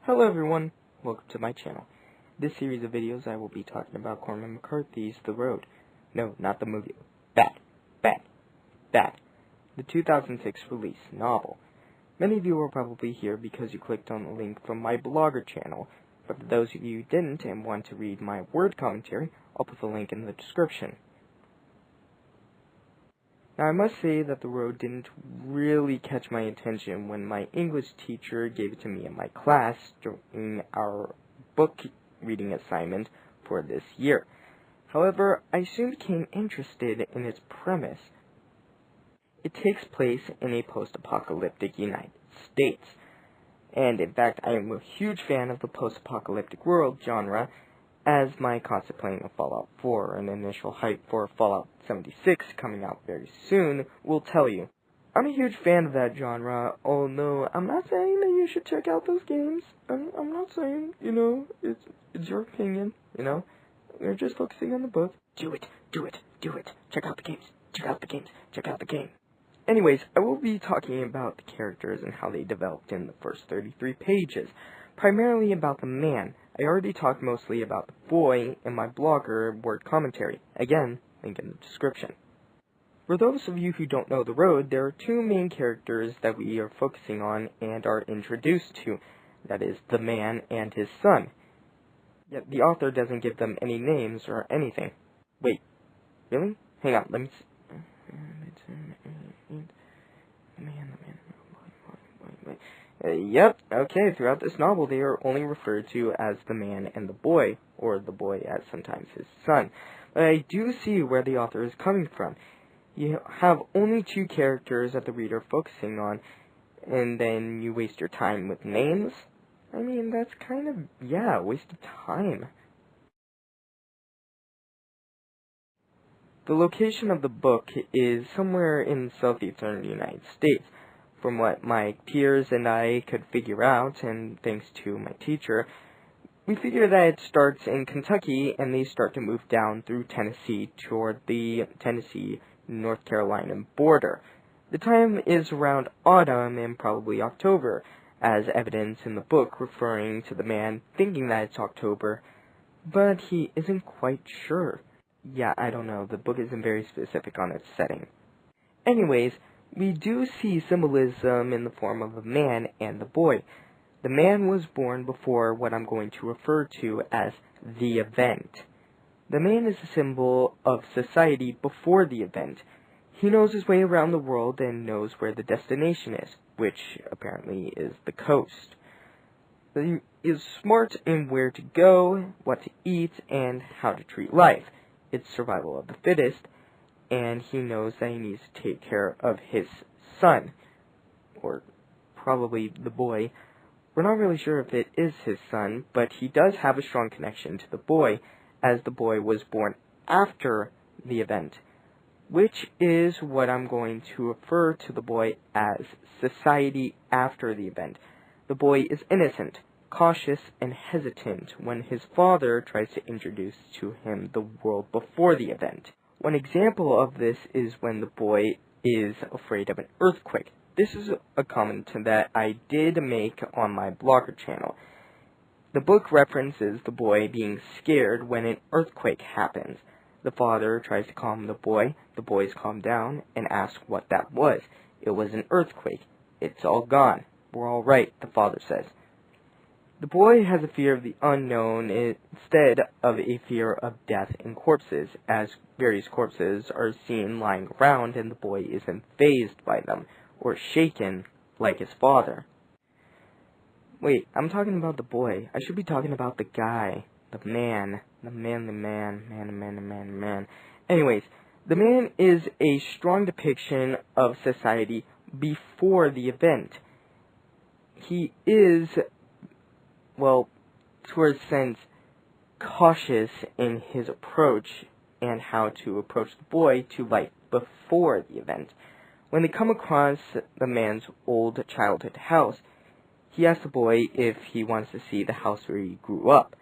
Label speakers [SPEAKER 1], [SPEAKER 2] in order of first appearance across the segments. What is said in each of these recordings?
[SPEAKER 1] Hello everyone, welcome to my channel. This series of videos I will be talking about Cormac McCarthy's The Road. No, not the movie. That. The 2006 release novel. Many of you are probably here because you clicked on the link from my blogger channel, but for those of you who didn't and want to read my word commentary, I'll put the link in the description. Now I must say that The Road didn't really catch my attention when my English teacher gave it to me in my class during our book reading assignment for this year. However, I soon became interested in its premise. It takes place in a post-apocalyptic United States, and in fact I am a huge fan of the post-apocalyptic world genre, as my constant playing of Fallout 4 and initial hype for Fallout 76 coming out very soon will tell you. I'm a huge fan of that genre, although I'm not saying that you should check out those games. I'm not saying, it's your opinion, We're just focusing on the book. Do it. Check out the game. Anyways, I will be talking about the characters and how they developed in the first 33 pages. Primarily about the man. I already talked mostly about the boy in my blogger word commentary. Again, link in the description. For those of you who don't know The Road, there are two main characters that we are focusing on and are introduced to. That is, the man and his son. Yet the author doesn't give them any names or anything. Wait, really? Hang on, let me see. Yep, okay, throughout this novel they are only referred to as the man and the boy, or the boy as sometimes his son. But I do see where the author is coming from. You have only two characters that the reader focusing on, and then you waste your time with names? I mean, that's kind of, a waste of time. The location of the book is somewhere in southeastern United States. From what my peers and I could figure out, and thanks to my teacher, we figure that it starts in Kentucky and they start to move down through Tennessee toward the Tennessee-North Carolina border. The time is around autumn and probably October, as evidence in the book referring to the man thinking that it's October, but he isn't quite sure. Yeah, I don't know, the book isn't very specific on its setting. Anyways, we do see symbolism in the form of a man and the boy. The man was born before what I'm going to refer to as the event. The man is a symbol of society before the event. He knows his way around the world and knows where the destination is, which apparently is the coast. He is smart in where to go, what to eat, and how to treat life. It's survival of the fittest, and he knows that he needs to take care of his son, or probably the boy. We're not really sure if it is his son, but he does have a strong connection to the boy, as the boy was born after the event, which is what I'm going to refer to the boy as society after the event. The boy is innocent, cautious, and hesitant when his father tries to introduce to him the world before the event. One example of this is when the boy is afraid of an earthquake. This is a comment that I did make on my blogger channel. The book references the boy being scared when an earthquake happens. The father tries to calm the boys calm down and ask what that was. It was an earthquake. It's all gone. We're all right, the father says. The boy has a fear of the unknown instead of a fear of death and corpses, as various corpses are seen lying around and the boy isn't fazed by them, or shaken like his father. Wait, I'm talking about the boy. I should be talking about the guy, the man. Anyways, the man is a strong depiction of society before the event. He is, well, to a sense, cautious in his approach and how to approach the boy to life before the event. When they come across the man's old childhood house, he asks the boy if he wants to see the house where he grew up.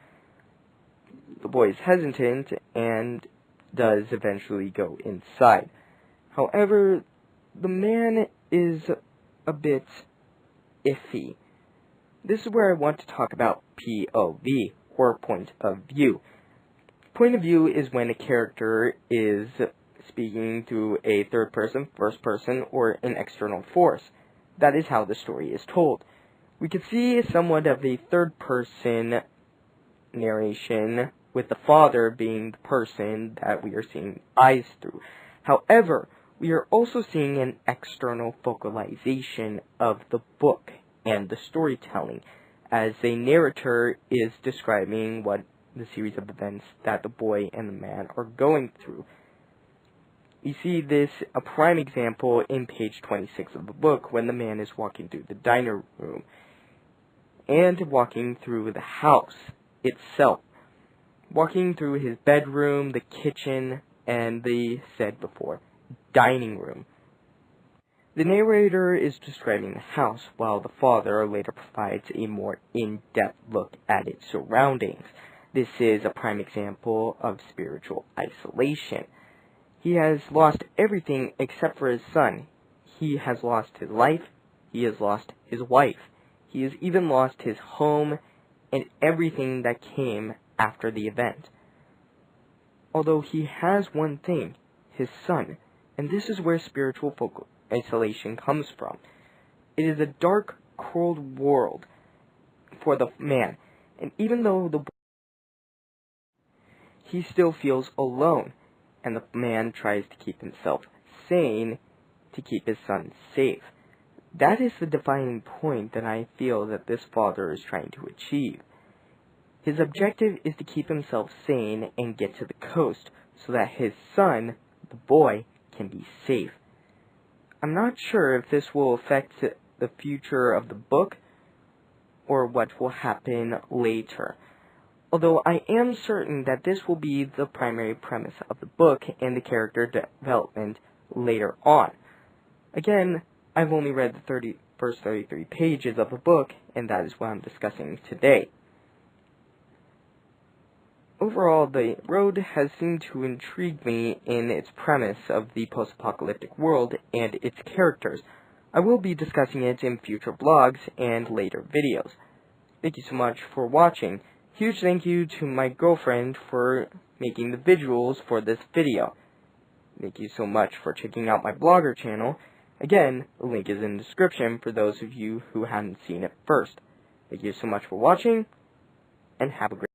[SPEAKER 1] The boy is hesitant and does eventually go inside. However, the man is a bit iffy. This is where I want to talk about POV, or point of view. Point of view is when a character is speaking through a third person, first person, or an external force. That is how the story is told. We could see somewhat of a third person narration, with the father being the person that we are seeing eyes through. However, we are also seeing an external focalization of the book and the storytelling, as a narrator is describing what the series of events that the boy and the man are going through. You see this, a prime example, in page 26 of the book, when the man is walking through the diner room and walking through the house itself, walking through his bedroom, the kitchen, and the said before dining room. The narrator is describing the house, while the father later provides a more in-depth look at its surroundings. This is a prime example of spiritual isolation. He has lost everything except for his son. He has lost his life. He has lost his wife. He has even lost his home and everything that came after the event. Although he has one thing, his son, and this is where spiritual isolation comes from. It is a dark, cold world for the man, and even though he still feels alone, and the man tries to keep himself sane to keep his son safe. That is the defining point that I feel that this father is trying to achieve. His objective is to keep himself sane and get to the coast so that his son, the boy, can be safe. I'm not sure if this will affect the future of the book or what will happen later, although I am certain that this will be the primary premise of the book and the character development later on. Again, I've only read the first 33 pages of the book, and that is what I'm discussing today. Overall, the road has seemed to intrigue me in its premise of the post-apocalyptic world and its characters. I will be discussing it in future blogs and later videos. Thank you so much for watching. Huge thank you to my girlfriend for making the visuals for this video. Thank you so much for checking out my blogger channel. Again, the link is in the description for those of you who haven't seen it first. Thank you so much for watching, and have a great day.